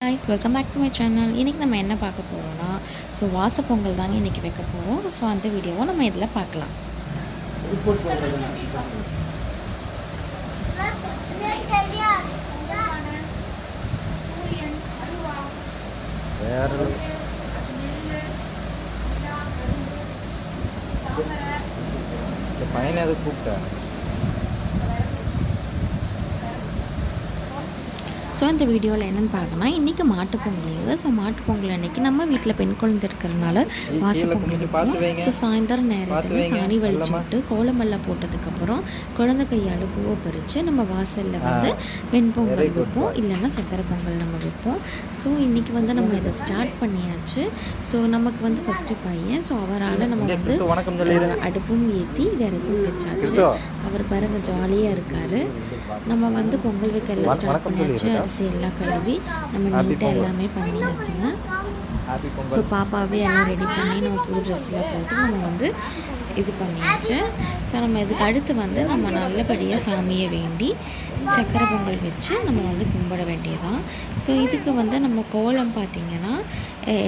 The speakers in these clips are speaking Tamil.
guys, welcome back to my channel. இன்னைக்கு நம்ம என்ன பார்க்க போறோம்னா வாச பொங்கல் தாங்க இன்னைக்கு வைக்க போறோம். அந்த வீடியோவை நம்ம இதல பார்க்கலாம். பையனை அது கூப்பிட்டா இந்த வீடியோவில் என்னென்னு பார்க்கணும். இன்றைக்கி மாட்டுப்பொங்கல். மாட்டுப்பொங்கல் அன்றைக்கி நம்ம வீட்டில் பெண் குழந்தை இருக்கிறதுனால வாசப்பொங்கல் வைப்போம். சாயந்தரம் நேரத்தில் சாணி வலிச்சு விட்டு கோலமெல்லாம் போட்டதுக்கப்புறம் குழந்தை கையால் பூவை பறித்து நம்ம வாசலில் வந்து வெண்பொங்கல் வைப்போம், இல்லைன்னா சக்கரை பொங்கல் நம்ம வைப்போம். இன்றைக்கி வந்து நம்ம இதை ஸ்டார்ட் பண்ணியாச்சு. நமக்கு வந்து ஃபஸ்ட்டு பையன். அவரால் நம்ம வந்து அடுப்பும் ஏற்றி விறகும் வச்சாச்சு. அவர் பாருங்க ஜாலியாக இருக்கார். நம்ம வந்து பொங்கல் வைக்க எல்லாம் ஸ்டார்ட் பண்ணியாச்சு. அரிசி எல்லாம் கழுவி நம்ம நீட்டாக எல்லாமே பண்ணியாச்சுங்க. பாப்பாவே எல்லாம் ரெடி பண்ணி நம்ம புது ட்ரெஸ்லாம் போட்டு நம்ம வந்து இது பண்ணியாச்சு. நம்ம இதுக்கு அடுத்து வந்து நம்ம நல்லபடியாக சாமியை வேண்டி சக்கரை பொங்கல் வச்சு நம்ம வந்து கும்பிட வேண்டியதான். இதுக்கு வந்து நம்ம கோலம் பார்த்திங்கன்னா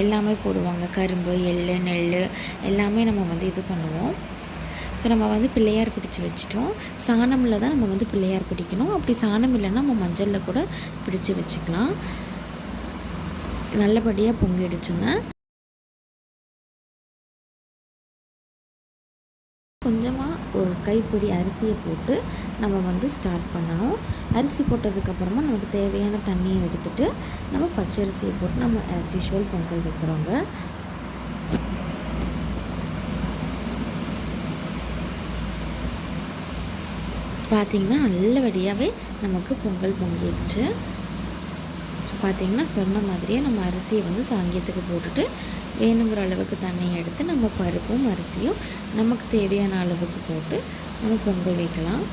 எல்லாமே போடுவாங்க. கரும்பு, எள், நெல் எல்லாமே நம்ம வந்து இது பண்ணுவோம். நம்ம வந்து பிள்ளையார் பிடிச்சி வச்சிட்டோம். சாணமில் தான் நம்ம வந்து பிள்ளையார் பிடிக்கணும். அப்படி சாணம் இல்லைன்னா நம்ம மஞ்சளில் கூட பிடிச்சி வச்சுக்கலாம். நல்லபடியாக பொங்கிடுச்சுங்க. கொஞ்சமாக ஒரு கைப்பிடி அரிசியை போட்டு நம்ம வந்து ஸ்டார்ட் பண்ணணும். அரிசி போட்டதுக்கப்புறமா நமக்கு தேவையான தண்ணியை எடுத்துகிட்டு நம்ம பச்சரிசியை போட்டு நம்ம ஆஸ் யூஷுவல் பொங்கல் வைக்கிறோங்க. பார்த்திங்கன்னா நல்லபடியாகவே நமக்கு பொங்கல் பொங்கிடுச்சு. பார்த்திங்கன்னா சொன்ன மாதிரியே நம்ம அரிசியை வந்து சாங்கியத்துக்கு போட்டுட்டு வேணுங்கிற அளவுக்கு தண்ணியை எடுத்து நம்ம பருப்பும் அரிசியும் நமக்கு தேவையான அளவுக்கு போட்டு நம்ம பொங்கல் வைக்கலாம்.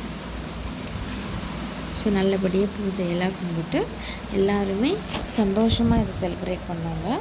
நல்லபடியாக பூஜையெல்லாம் கும்பிட்டு எல்லாருமே சந்தோஷமாக இதை செலிப்ரேட் பண்ணுவாங்க.